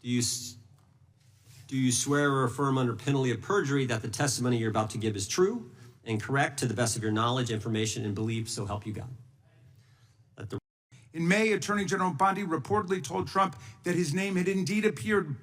Do you swear or affirm under penalty of perjury that the testimony you're about to give is true and correct to the best of your knowledge, information, and belief, so help you God? In May, Attorney General Bondi reportedly told Trump that his name had indeed appeared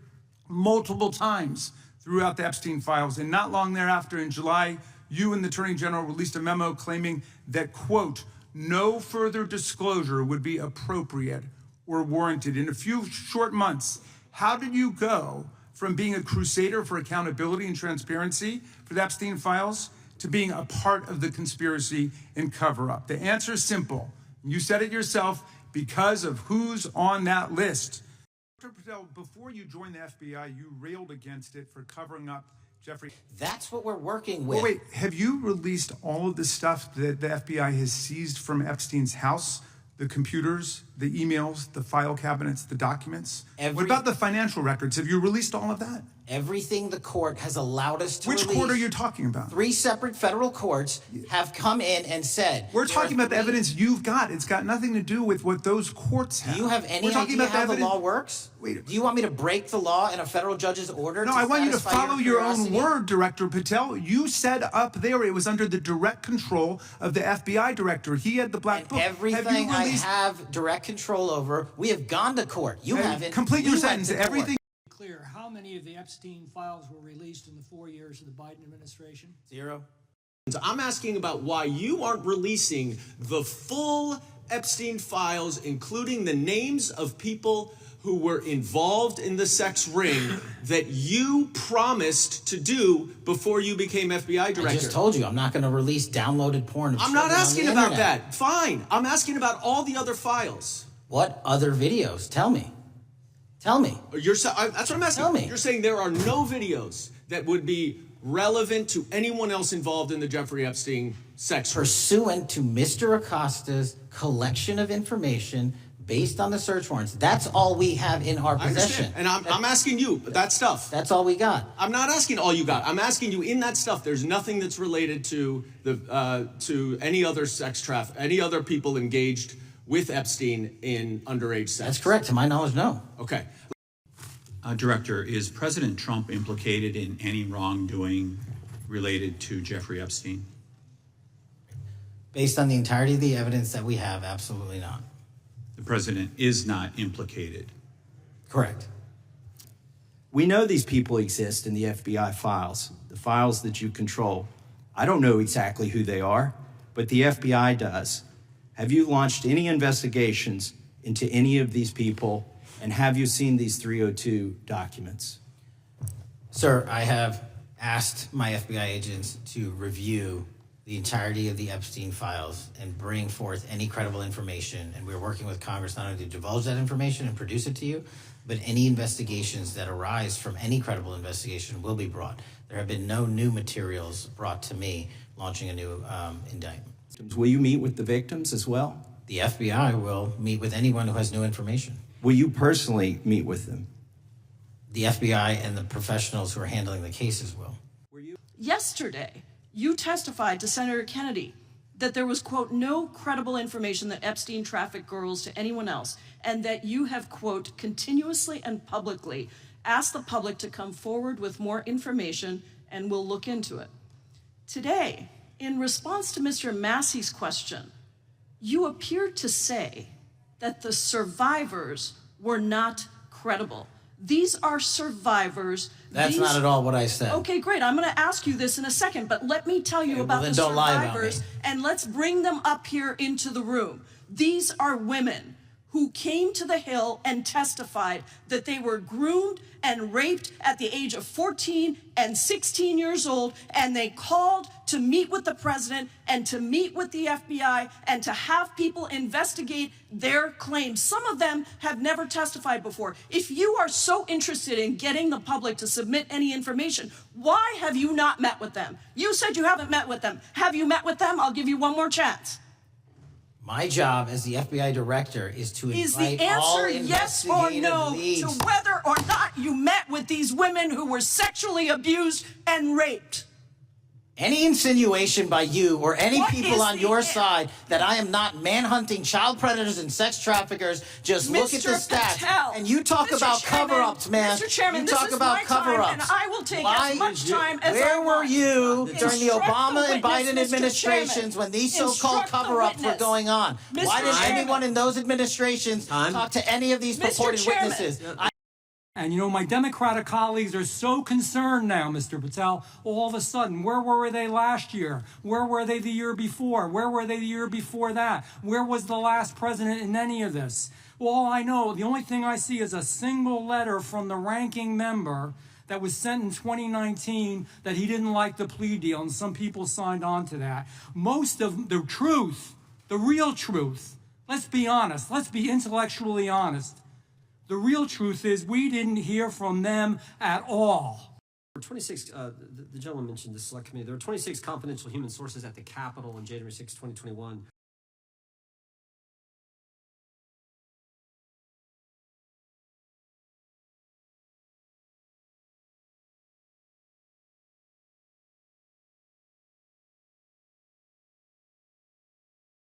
multiple times throughout the Epstein files. And not long thereafter, in July, you and the Attorney General released a memo claiming that, quote, no further disclosure would be appropriate or warranted. In a few short months, how did you go from being a crusader for accountability and transparency for the Epstein files to being a part of the conspiracy and cover-up? The answer is simple. You said it yourself, because of who's on that list. Dr. Patel, before you joined the FBI, you railed against it for covering up Jeffrey. That's what we're working with. Oh, wait, have you released all of the stuff that the FBI has seized from Epstein's house? The computers, the emails, the file cabinets, the documents? What about the financial records? Have you released all of that? Everything the court has allowed us to release. Which court are you talking about? 3 separate federal courts have come in and said... We're talking about the evidence you've got. It's got nothing to do with what those courts have. Do you have any idea how the law works? Wait. Do you want me to break the law in a federal judge's order? No, I want you to follow your own word, Director Patel. You said up there it was under the direct control of the FBI director. He had the black book. Everything I have direct control over, we have gone to court. You haven't. Complete your sentence. Everything. Clear, how many of the Epstein files were released in the 4 years of the Biden administration? 0. I'm asking about why you aren't releasing the full Epstein files, including the names of people who were involved in the sex ring that you promised to do before you became FBI director. I just told you I'm not going to release downloaded porn of I'm not asking on the about internet. that. Fine. I'm asking about all the other files. What other videos? Tell me. Tell me. That's what I'm asking. Tell me. You're saying there are no videos that would be relevant to anyone else involved in the Jeffrey Epstein sex ring. Pursuant to Mr. Acosta's collection of information based on the search warrants. That's all we have in our possession. And I'm asking you, that stuff. That's all we got. I'm not asking all you got. I'm asking you, in that stuff, there's nothing that's related to to any other sex traffic, any other people engaged with Epstein in underage sex. That's correct. To my knowledge, no. Okay. Director, is President Trump implicated in any wrongdoing related to Jeffrey Epstein? Based on the entirety of the evidence that we have, absolutely not. The president is not implicated. Correct. We know these people exist in the FBI files, the files that you control. I don't know exactly who they are, but the FBI does. Have you launched any investigations into any of these people, and have you seen these 302 documents? Sir, I have asked my FBI agents to review the entirety of the Epstein files and bring forth any credible information. And we're working with Congress not only to divulge that information and produce it to you, but any investigations that arise from any credible investigation will be brought. There have been no new materials brought to me launching a new indictment. Will you meet with the victims as well? The FBI will meet with anyone who has new information. Will you personally meet with them? The FBI and the professionals who are handling the cases will. Yesterday, you testified to Senator Kennedy that there was, quote, no credible information that Epstein trafficked girls to anyone else, and that you have, quote, continuously and publicly asked the public to come forward with more information and we'll look into it. Today, in response to Mr. Massey's question, you appeared to say that the survivors were not credible. These are survivors. That's not at all what I said. Okay, great. I'm going to ask you this in a second, but let me tell you about the don't lie about survivors, me. and let's bring them up here into the room. These are women who came to the Hill and testified that they were groomed and raped at the age of 14 and 16 years old, and they called to meet with the president and to meet with the FBI and to have people investigate their claims. Some of them have never testified before. If you are so interested in getting the public to submit any information, why have you not met with them? You said you haven't met with them. Have you met with them? I'll give you one more chance. My job as the FBI director is to invite Is the all answer yes or investigative no leads. to whether or not you met with these women who were sexually abused and raped? Any insinuation by you or any What people is on the your if? side that I am not manhunting child predators and sex traffickers, just look at the Mr. stats. Patel, And you talk Mr. about Chairman, cover-ups, man. Mr. Chairman, you this talk is about my time, cover-ups. and I will take Why- as much time as Where I were want. you during the Instruct Obama the and witness, Biden Mr. administrations Chairman. when these so-called Instruct the cover-ups were witness. going on? Mr. Why didn't Chairman. anyone in those administrations Time. talk to any of these Mr. purported Chairman. witnesses? And you know, my Democratic colleagues are so concerned now, Mr. Patel, all of a sudden. Where were they last year? Where were they the year before? Where were they the year before that? Where was the last president in any of this? All I know, the only thing I see is a single letter from the ranking member that was sent in 2019 that he didn't like the plea deal, and some people signed on to that. Most of the truth, the real truth, let's be honest, let's be intellectually honest. The real truth is we didn't hear from them at all. There were 26, the gentleman mentioned the select committee. There were 26 confidential human sources at the Capitol on January 6, 2021.